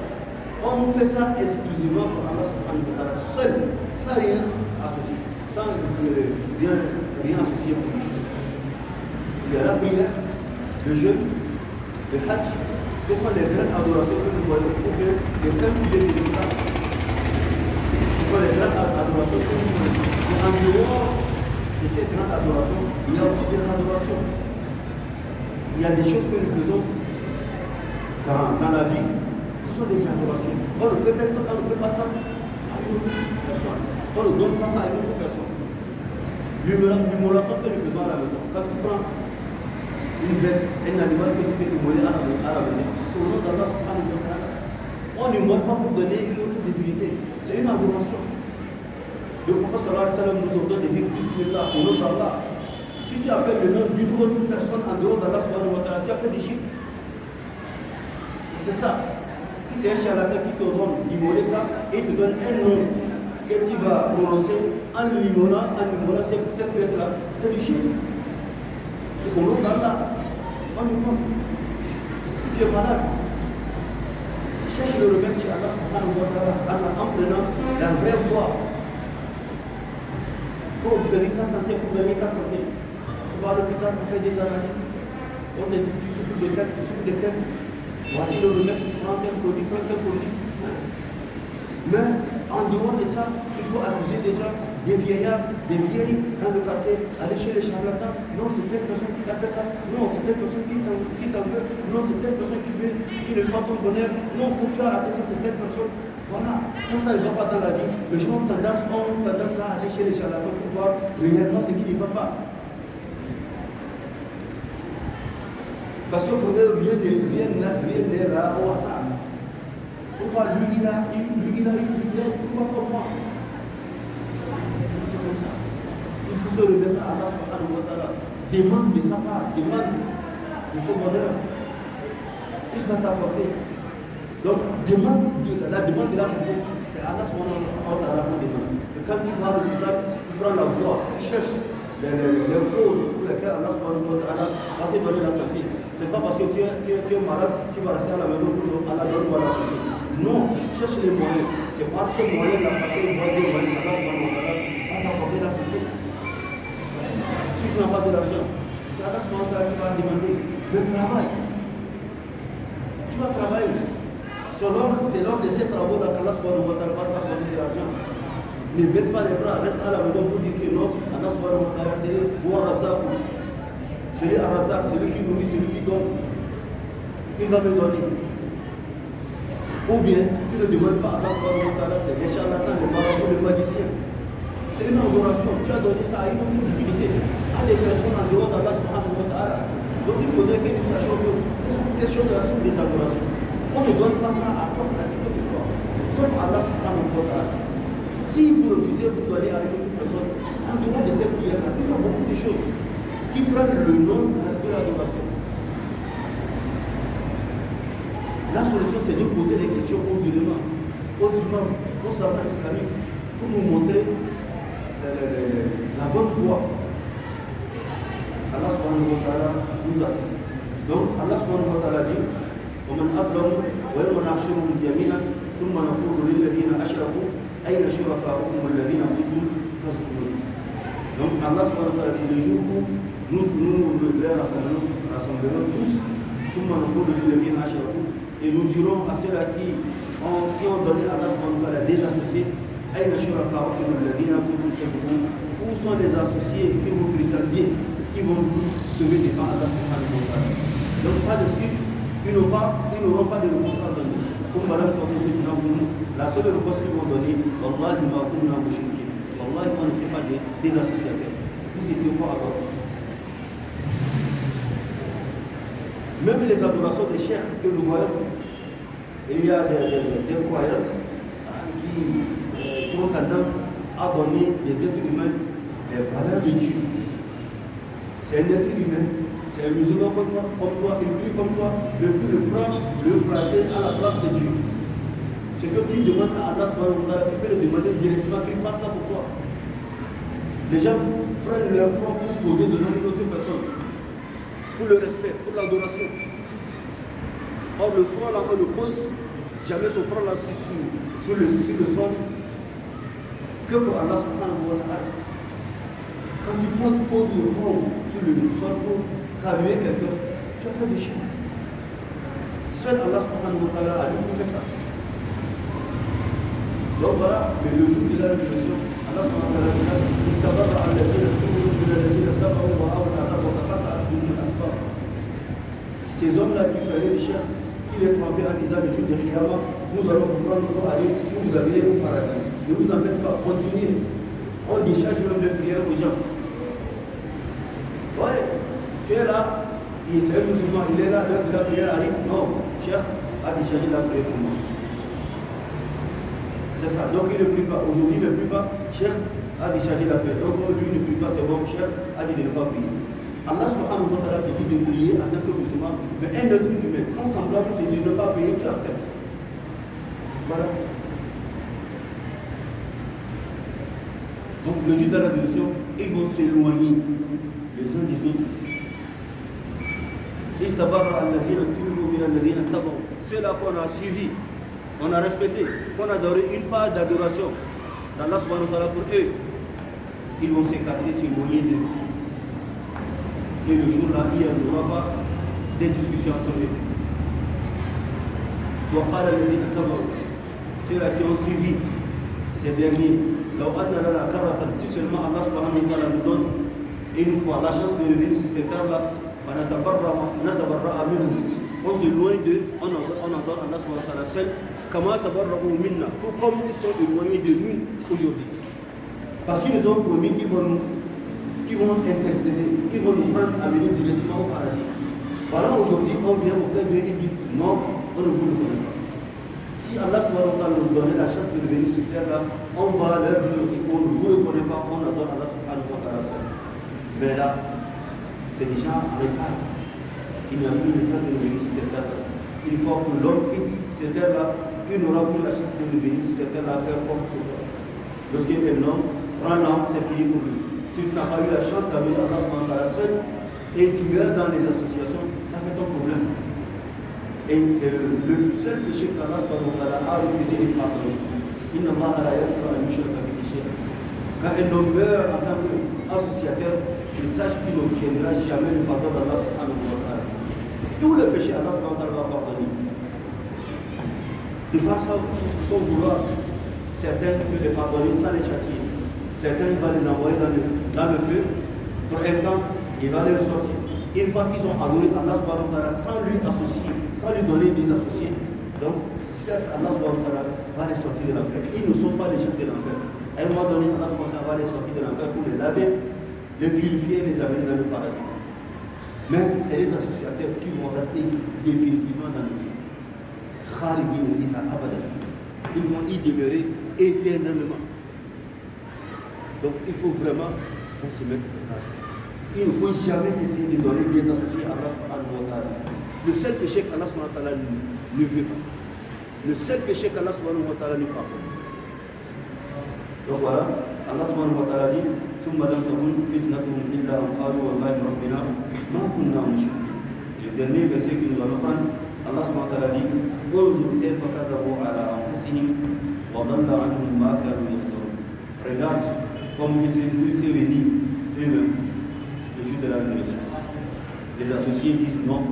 on fait ça exclusivement pour Allah subhanahu wa ta'ala, seul, sans rien associé, sans rien associé pour lui. Il y a la prière, le jeûne, le hajj, ce sont les grandes adorations que nous voyons, ou bien les 5 piliers de l'islam. Ce sont les grandes adorations que nous voyons. Et en dehors de ces grandes adorations, il y a aussi des adorations. Il y a des choses que nous faisons dans la vie, ce sont des adorations. On ne fait pas ça, on ne fait pas ça. autre personne. On ne donne pas ça à une autre personne. L'immolation que nous faisons à la maison, quand tu prends une bête, un animal que tu peux immoler à la maison, c'est au nom d'Allah subhanahu wa ta'ala. On n'immole pas pour donner une autre divinité. C'est une adoration. Le prophète sallallahu alayhi wa sallam nous ordonne de dire Bismillah au nom d'Allah. Si tu appelles le nom d'une autre personne en dehors d'Allah subhanahu wa ta'ala, tu as fait des chiffres. C'est ça. Si c'est un charlatan qui te donne d'immoler ça et te donne un nom que tu vas prononcer en l'immolant cette bête-là, c'est du chiffre. C'est au nom d'Allah. On immole. Si tu es malade, cherche le remède chez Allah subhanahu wa ta'ala en prenant la vraie voie pour obtenir ta santé, pour donner ta santé. Tu vas à l'hôpital, on fait des analyses. On te dit, tu souffres de tel. Voici le remède, prends tel produit. Mais en dehors de ça, il faut accuser des gens, des vieillards, des vieilles dans le quartier, aller chez les charlatans. Non, c'est telle personne qui t'a fait ça. Non, c'est telle personne qui t'en veut. Non, c'est telle personne qui ne veut pas ton bonheur. Non, quand tu as raté ça, c'est telle personne. Voilà. Quand ça ne va pas dans la vie, les gens ont tendance à aller chez les charlatans pour voir réellement ce qui ne va pas. Parce que rien n'est là au hasard. Pourquoi lui il a, pourquoi pas moi? C'est comme ça. Il faut se remettre à Allah subhanahu wa ta'ala. Demande de sa part, demande de son bonheur. Il va t'apporter. Donc, la demande de la santé, c'est Allah subhanahu wa ta'ala pour demander. Et quand tu vas à l'hôpital, tu prends la voie, tu cherches les causes pour lesquelles Allah subhanahu wa ta'ala va te donner la santé. Ce n'est pas parce que tu es malade, tu vas rester à la maison pour Allah donne la santé. Non, cherche les moyens. C'est parce que le moyen d'en passer le troisième moyen d'Allah subhanahu wa ta'ala va t'apporter la santé. Si tu n'as pas de l'argent, c'est Allah subhanahu wa ta'ala qui va demander. Mais travaille. Tu vas travailler. C'est lors de ces travaux qu'Allah subhanahu wa ta'ala va t'apporter de l'argent. Ne baisse pas les bras, reste à la maison pour dire que non, Allah subhanahu wa ta'ala c'est Warrazaq. C'est lui Arrazaq, c'est lui qui nourrit, c'est lui qui donne. Il va me donner. Ou bien, tu ne demandes pas à Allah subhanahu wa ta'ala, c'est les charlatans, les marabouts, les magiciens. C'est une adoration. Tu as donné ça à une autre divinité, à des personnes en dehors d'Allah subhanahu wa ta'ala. Donc il faudrait que nous sachions que ces choses-là sont des adorations. On ne donne pas ça à qui que ce soit, sauf à Allah subhanahu wa ta'ala. Si vous refusez de donner à une autre personne, en dehors de cette prière-là, il y a beaucoup de choses qui prennent le nom de l'adoration. La solution, c'est de poser des questions aux musulmans, aux imams, aux savants islamiques, pour nous montrer la bonne voie. Allah subhanahu wa ta'ala nous assiste. Donc, Allah subhanahu wa ta'ala dit ومن أظلم ويوم نحشرهم جميعا ثم نقول للذين أشركوا أين شركاؤكم الذين كنتم تزعمون. Donc Allah subhanahu wa ta'ala dit le jour où nous les rassemblerons tous ثم نقول للذين أشركوا et nous dirons à ceux-là qui ont donné à Allah subhanahu wa ta'ala des associés أين شركاؤكم الذين كنتم تزعمون. Où sont les associés que vous prétendiez qui vont vous sauver devant Allah subhanahu wa ta'ala. Donc pas d'excuse. Ils n'auront pas de réponse à donner. Comme Madame Kokofi pour nous, la seule réponse qu'ils vont donner, Wallahi ma kunna mushrikin. Wallahi on n'était pas des associateurs. Vous étiez quoi avant? Même les adorations des chefs que nous voyons, il y a des croyances qui ont tendance à donner des êtres humains les valeurs de Dieu. C'est un être humain. C'est un musulman comme toi, il prie comme toi, le prend, le placer à la place de Dieu. Ce que tu demandes à Allah subhanahu wa ta'ala, tu peux le demander directement qu'il fasse ça pour toi. Les gens prennent leur front pour poser devant une autre personne, pour le respect, pour l'adoration. Or le front là, on ne pose jamais son front là sur le sol que pour Allah subhanahu wa ta'ala. Quand tu poses le front sur le sol pour saluer quelqu'un, tu as fait des choses. Seul Allah subhanahu wa ta'ala a lui fait ça. Donc voilà, mais le jour de la résurrection, Allah subhanahu wa ta'ala dit ces hommes-là qui prenaient les chefs, qui les trompaient en disant le jour de Qiyamah, nous allons vous prendre pour aller, vous amener au paradis. Ne vous en faites pas, continuez. On décharge même de prière aux gens. Ouais, tu es là, il est musulman, il est là, l'heure de la prière arrive. Non, Cheikh a déchargé la prière pour moi. C'est ça, donc il ne prie pas. Aujourd'hui, il ne prie pas. Cheikh a déchargé la prière. Donc lui ne prie pas, c'est bon. Cheikh a dit de ne pas prier. Allah subhanahu wa ta'ala te dit de prier en tant que musulman, mais un autre humain, quand semblable te dit de ne pas prier, tu acceptes. Voilà. Donc le jour de la révolution, ils vont s'éloigner les uns des autres. C'est là qu'on a suivi, on a respecté, qu'on a donné une part d'adoration d'Allah subhanahu wa ta'ala pour eux. Ils vont s'écarter, s'éloigner d'eux. Et le jour-là, il n'y aura pas des discussions entre eux. C'est là qui ont suivi ces derniers. Si seulement Allah subhanahu wa ta'ala nous donne une fois la chance de revenir sur cette terre-là, on se loin d'eux, on adore Allah subhanahu wa ta'ala seul, tout comme ils sont éloignés de nous aujourd'hui. Parce qu'ils nous ont promis qu'ils vont intercéder, ils vont nous prendre à venir directement au paradis. Voilà, aujourd'hui, on vient au peuple et ils disent non, on ne vous le connaît pas. Si Allah subhanahu wa ta'ala nous donnait la chance de revenir sur terre là, on va leur dire aussi qu'on ne vous reconnaît pas, on adore Allah subhanahu wa ta'ala seul. Mais là, c'est déjà en retard. Il n'y a plus le temps de revenir sur cette terre là. Une fois que l'homme quitte cette terre là, il n'aura plus la chance de revenir sur cette terre là à faire quoi que ce soit. Lorsqu'un homme prend l'âme, c'est fini pour lui. Si tu n'as pas eu la chance d'aller Allah subhanahu wa ta'ala seul et tu meurs dans les associations, ça fait ton problème. Et c'est le seul péché qu'Allah subhanahu wa ta'ala a refusé de pardonner. Quand un homme meurt en tant qu'associateur, il sache qu'il n'obtiendra jamais le pardon d'Allah subhanahu wa ta'ala. Tous les péchés, Allah subhanahu wa ta'ala va pardonner. De par son vouloir, certains peuvent les pardonner sans les châtier. Certains, il va les envoyer dans le feu. Pour un temps, il va les ressortir. Une fois qu'ils ont adoré Allah subhanahu wa ta'ala sans lui associer, sans lui donner des associés, donc certes Allah subhanahu wa ta'ala va les sortir de l'enfer. Ils ne sont pas les jetés de l'enfer. À un moment donné, Allah subhanahu wa ta'ala va les sortir de l'enfer pour les laver, les purifier et les amener dans le paradis. Mais c'est les associateurs qui vont rester définitivement dans le feu. Ils vont y demeurer éternellement. Donc il faut vraiment qu'on se mette en garde. Il ne faut jamais essayer de donner des associés à Allah subhanahu wa ta'ala. Le seul péché qu'Allah subhanahu wa ta'ala ne veut pas. Le seul péché qu'Allah subhanahu wa ta'ala ne pardonne. Donc voilà, Allah subhanahu wa ta'ala dit ثم لم تكن فتنتهم إلا أن قالوا والله ربنا ما كنا مشركين. Le dernier verset que nous allons prendre, Allah subhanahu wa ta'ala dit انظر كيف كذبوا على أنفسهم وضل عنهم ما كانوا يفترون. Regarde comme ils se réunissent eux-mêmes le jour de la révolution. Les associés disent non,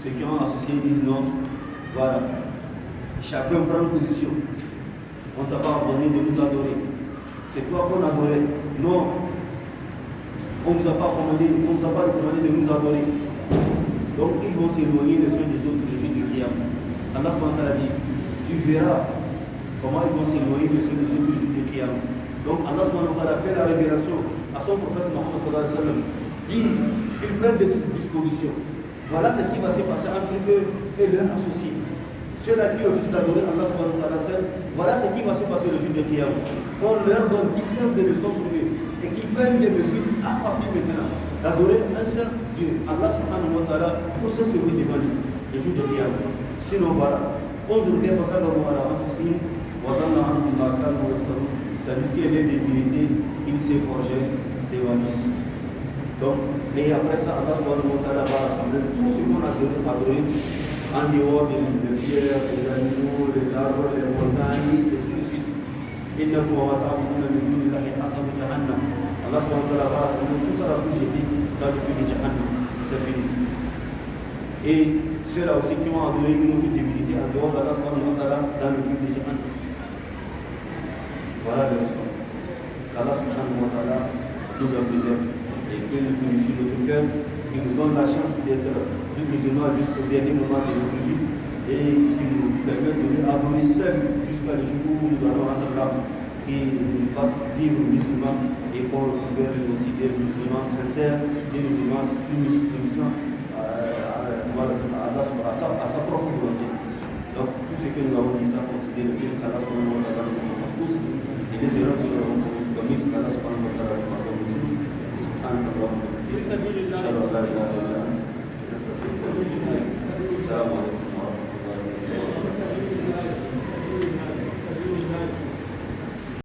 ceux qui ont associé disent non. Voilà. Chacun prend position. On ne t'a pas ordonné de nous adorer. C'est toi qu'on adorait. Non. On ne vous a pas recommandé, on vous a pas recommandé de nous adorer. Donc ils vont s'éloigner les uns des autres le jour de Qiyam. Allah subhanahu wa ta'ala dit, tu verras comment ils vont s'éloigner les uns des autres le jour de Qiyam. Donc Allah subhanahu wa ta'ala fait la révélation à son prophète Mohammed sallallahu alayhi wa sallam. Dit qu'ils prennent des dispositions. Voilà ce qui va se passer entre eux et leurs associés. Ceux-là qui refusent d'adorer Allah subhanahu wa ta'ala seul, voilà ce qui va se passer le jour de Qiyam. Qu'on leur donne, qu'ils servent des leçons pour eux et qu'ils prennent des mesures à partir de maintenant d'adorer un seul Dieu, Allah subhanahu wa ta'ala, pour se servir devant lui le jour de Qiyam. Sinon voilà, tandis qu'il y a des divinités qu'il s'est forgé, c'est Wanis. Donc, et après ça, Allah subhanahu wa ta'ala va rassembler tout ce qu'on a adoré en dehors des pierres, les animaux, les arbres, les montagnes, et ainsi de suite. إنكم وما تعبدون من دون الله حسب جهنم. Allah subhanahu wa ta'ala va rassembler tout ça, va tout jeter dans le feu de Jahannam. C'est fini. Et ceux-là aussi qui ont adoré une autre divinité en dehors d'Allah subhanahu wa ta'ala dans le feu de Jahannam. Voilà le reste. Allah subhanahu wa ta'ala nous en préserve et qu'il nous purifie notre cœur, qu'il nous donne la chance d'être musulmans jusqu'au dernier moment de notre vie et qu'il nous permette de nous adorer seuls jusqu'à le jour où nous allons rendre l'âme. qui nous fasse vivre musulmans et qu'on retrouve aussi des musulmans sincères, des musulmans finissants à sa propre volonté. Donc tout ce que nous avons dit, ça considère bien qu'Allah subhanahu wa ta'ala nous fasse tous, et les erreurs que nous avons commises, qu'Allah subhanahu wa ta'ala nous pardonne aussi. Subhanahu wa ta'ala.